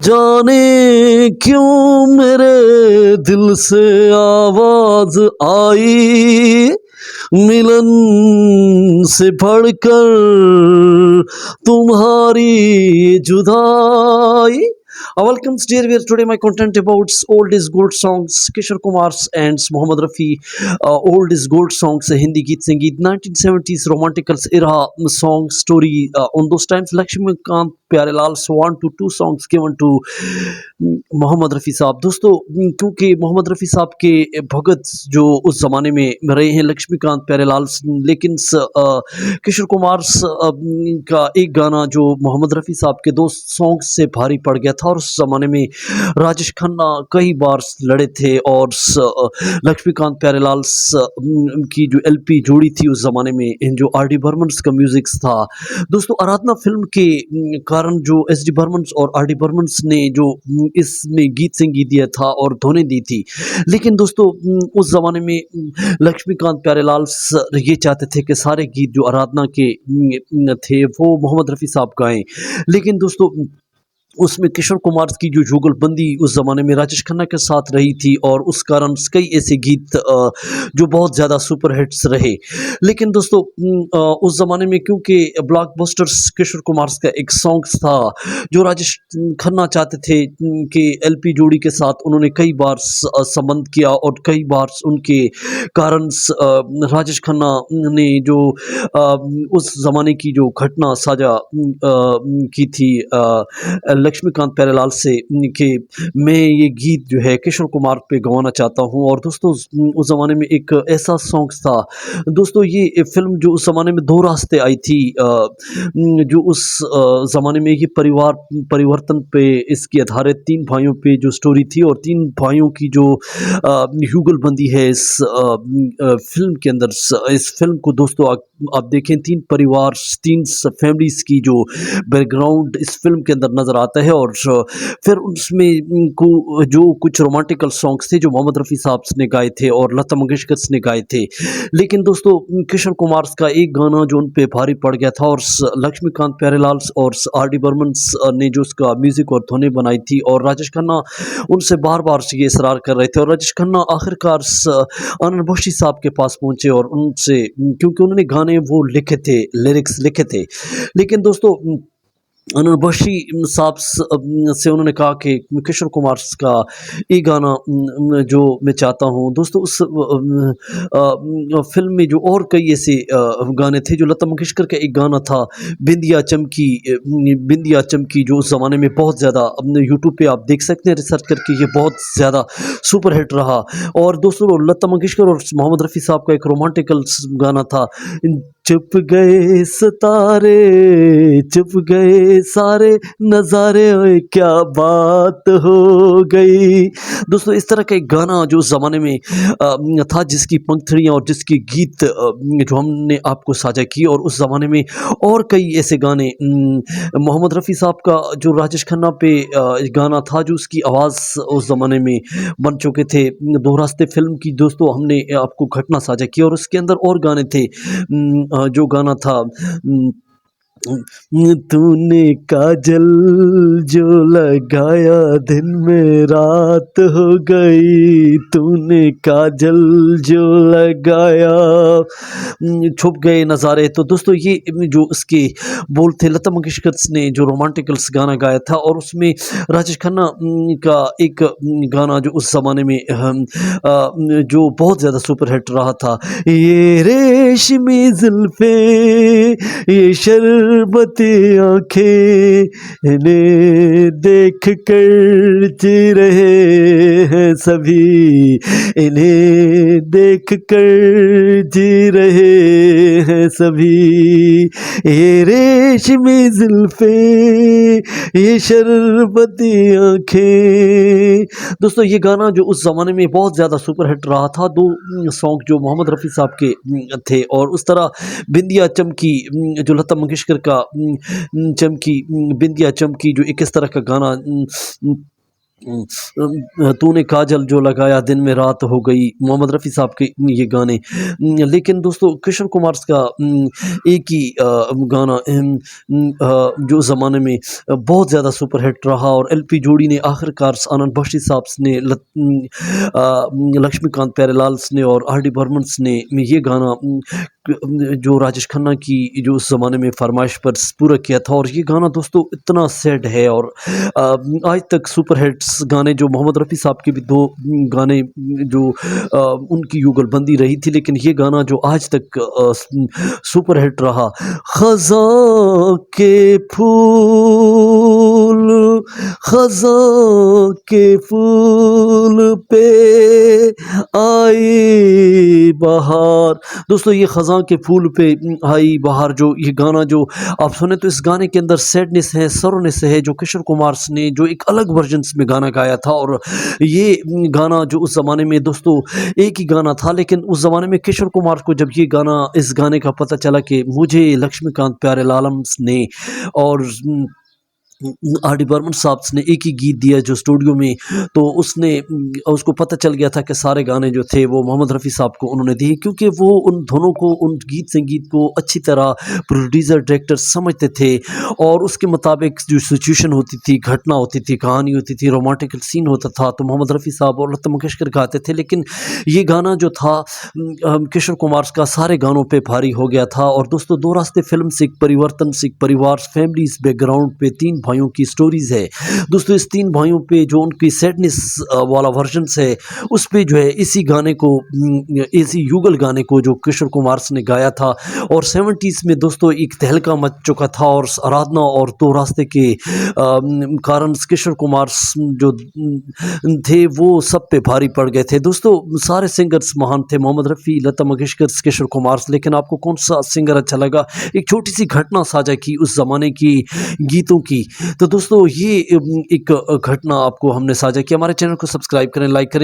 जाने क्यों मेरे दिल से आवाज आई, मिलन से बढ़कर तुम्हारी जुदाई। Welcome, dear viewers. Today my content about old is gold songs, Kishore Kumar's and Mohammed Rafi. Old is gold songs, Hindi Geet Sangeet, 1970s romanticals era song story. On those times, Lakshmikant Pyarelal swan to two songs given to Mohammad Rafi साहब। दोस्तों, क्योंकि मोहम्मद रफ़ी साहब के भगत जो उस ज़माने में रहे हैं लक्ष्मीकांत प्यारेलाल, लेकिन किशोर कुमार का एक गाना जो मोहम्मद रफ़ी साहब के दो सॉन्ग से भारी पड़ गया था, और उस ज़माने में राजेश खन्ना कई बार लड़े थे, और लक्ष्मीकांत प्यारेलाल की जो एलपी जोड़ी थी उस ज़माने में, जो आर डी बर्मन का म्यूज़िक था। दोस्तों, आराधना फिल्म के कारण जो एस डी बर्मन और आर डी बर्मन ने जो इसमें गीत संगीत दिया था और धुनें दी थी, लेकिन दोस्तों उस ज़माने में लक्ष्मीकांत प्यारेलाल ये चाहते थे कि सारे गीत जो आराधना के थे वो मोहम्मद रफ़ी साहब गाएं। लेकिन दोस्तों उसमें किशोर कुमार की जो जुगलबंदी उस ज़माने में राजेश खन्ना के साथ रही थी, और उस कारण कई ऐसे गीत जो बहुत ज़्यादा सुपर हिट्स रहे। लेकिन दोस्तों उस ज़माने में क्योंकि ब्लॉकबस्टर्स किशोर कुमार का एक सॉन्ग था जो राजेश खन्ना चाहते थे कि एलपी जोड़ी के साथ उन्होंने कई बार संबंध किया, और कई बार उनके कारण राजेश खन्ना ने जो उस ज़माने की जो घटना साझा की थी लक्ष्मीकांत प्यारेलाल से कि मैं ये गीत जो है किशोर कुमार पे गवाना चाहता हूँ। और दोस्तों उस ज़माने में एक ऐसा सॉन्ग था, दोस्तों ये फिल्म जो उस ज़माने में दो रास्ते आई थी, जो उस ज़माने में ये परिवर्तन पे इसकी आधारित तीन भाइयों पे जो स्टोरी थी, और तीन भाइयों की जो युगलबंदी है इस फिल्म के अंदर। इस फिल्म को दोस्तों आप देखें, तीन परिवार, तीन फैमिलीज की जो बैकग्राउंड इस फिल्म के अंदर नज़र आता है, और फिर उसमें को जो कुछ रोमांटिकल सॉन्ग्स थे जो मोहम्मद रफ़ी साहब ने गाए थे और लता मंगेशकर ने गाए थे। लेकिन दोस्तों किशोर कुमार का एक गाना जो उन पे भारी पड़ गया था, और लक्ष्मीकांत प्यारेलाल और आर डी बर्मन ने जो उसका म्यूज़िक और धुनें बनाई थी, और राजेश खन्ना उनसे बार बार ये इसरार कर रहे थे, और राजेश खन्ना आखिरकार आनंद बख्शी साहब के पास पहुँचे और उनसे, क्योंकि उन्होंने गाने वो लिखे थे, लिरिक्स लिखे थे। लेकिन दोस्तों अनूर बख्शी साहब से उन्होंने कहा कि किशोर कुमार का एक गाना जो मैं चाहता हूँ। दोस्तों उस फिल्म में जो और कई ऐसे गाने थे, जो लता मंगेशकर का एक गाना था बिंदिया चमकी, बिंदिया चमकी, जो उस ज़माने में बहुत ज़्यादा यूट्यूब पे आप देख सकते हैं रिसर्च करके, ये बहुत ज़्यादा सुपर हिट रहा। और दोस्तों लता मंगेशकर और मोहम्मद रफ़ी साहब का एक रोमांटिकल गाना था, चुप गए सितारे, चुप गए सारे नज़ारे, ओए क्या बात हो गई। दोस्तों इस तरह का एक गाना जो उस ज़माने में था, जिसकी पंक्तियाँ और जिसकी गीत जो हमने आपको साझा की, और उस ज़माने में और कई ऐसे गाने, मोहम्मद रफ़ी साहब का जो राजेश खन्ना पे गाना था, जो उसकी आवाज़ उस ज़माने में बन चुके थे, दो रास्ते फिल्म की दोस्तों हमने आपको घटना साझा की, और उसके अंदर और गाने थे, जो गाना था तूने काजल जो लगाया दिन में रात हो गई, तूने काजल जो लगाया, छुप गए नज़ारे। तो दोस्तों ये जो इसके बोल थे, लता मंगेशकर ने जो रोमांटिकल्स गाना गाया था, और उसमें राजेश खन्ना का एक गाना जो उस ज़माने में जो बहुत ज़्यादा सुपर हिट रहा था, ये रेशमी जुल्फे, ये शरबती आंखें, इन्हें देख कर जी रहे हैं सभी, इन्हें देख कर जी रहे हैं सभी, ये रेशमी जुल्फे, ये शरबती आंखें। दोस्तों ये गाना जो उस ज़माने में बहुत ज़्यादा सुपर हिट रहा था, दो सॉन्ग जो मोहम्मद रफ़ी साहब के थे, और उस तरह बिंदिया चमकी जो लता मंगेशकर का चमकी, बिंदिया चमकी, जो एक इस तरह का गाना तूने काजल जो लगाया दिन में रात हो गई, मोहम्मद रफ़ी साहब के ये गाने। लेकिन दोस्तों किशोर कुमार का एक ही गाना जो ज़माने में बहुत ज़्यादा सुपर हिट रहा, और एलपी जोड़ी ने आखिरकार आनंद बख्शी साहब ने लक्ष्मीकांत प्यारेलाल ने और आर डी बर्मन ने ये गाना जो राजेश खन्ना की जो उस ज़माने में फरमाइश पर पूरा किया था। और ये गाना दोस्तों इतना सैड है, और आज तक सुपर हिट्स गाने जो मोहम्मद रफ़ी साहब के भी दो गाने जो उनकी युगलबंदी रही थी, लेकिन ये गाना जो आज तक सुपर हिट रहा। ख़ज़ां के फूल, ख़ज़ां के फूल पे आई बहार। दोस्तों ये ख़ज़ां के फूल पे आई बहार जो ये गाना जो आप सुने, तो इस गाने के अंदर सैडनेस है, सरोनेस है, जो किशोर कुमार ने जो एक अलग वर्जन्स में गाना गाया था। और ये गाना जो उस ज़माने में दोस्तों एक ही गाना था, लेकिन उस ज़माने में किशोर कुमार को जब ये गाना इस गाने का पता चला कि मुझे लक्ष्मीकांत प्यारेलाल ने और आर डी बर्मन साहब ने एक ही गीत दिया जो स्टूडियो में, तो उसको पता चल गया था कि सारे गाने जो थे वो मोहम्मद रफ़ी साहब को उन्होंने दिए, क्योंकि वो उन दोनों को उन गीत संगीत को अच्छी तरह प्रोड्यूसर डायरेक्टर समझते थे, और उसके मुताबिक जो सिचुएशन होती थी, घटना होती थी, कहानी होती थी, रोमांटिकल सीन होता था, तो मोहम्मद रफ़ी साहब और लता मंगेशकर गाते थे। लेकिन ये गाना जो था किशोर कुमार का सारे गानों पे भारी हो गया था। और दोस्तों दो रास्ते फिल्म से एक परिवर्तन से एक परिवार फैमिली इस बैकग्राउंड पे तीन भाइयों की स्टोरीज है दोस्तों। इस तीन भाइयों पे जो उनकी सैडनेस वाला वर्जन है, उस पे जो है इसी गाने को, इसी युगल गाने को जो किशोर कुमार ने गाया था। और 70s में दोस्तों एक तहलका मच चुका था, और आराधना और दो रास्ते के कारण किशोर कुमार जो थे वो सब पे भारी पड़ गए थे। दोस्तों सारे सिंगर्स महान थे, मोहम्मद रफ़ी, लता मंगेशकर, किशोर कुमार, लेकिन आपको कौन सा सिंगर अच्छा लगा? एक छोटी सी घटना साझा की उस ज़माने की गीतों की। तो दोस्तों ये एक घटना आपको हमने साझा किया। हमारे चैनल को सब्सक्राइब करें, लाइक करें।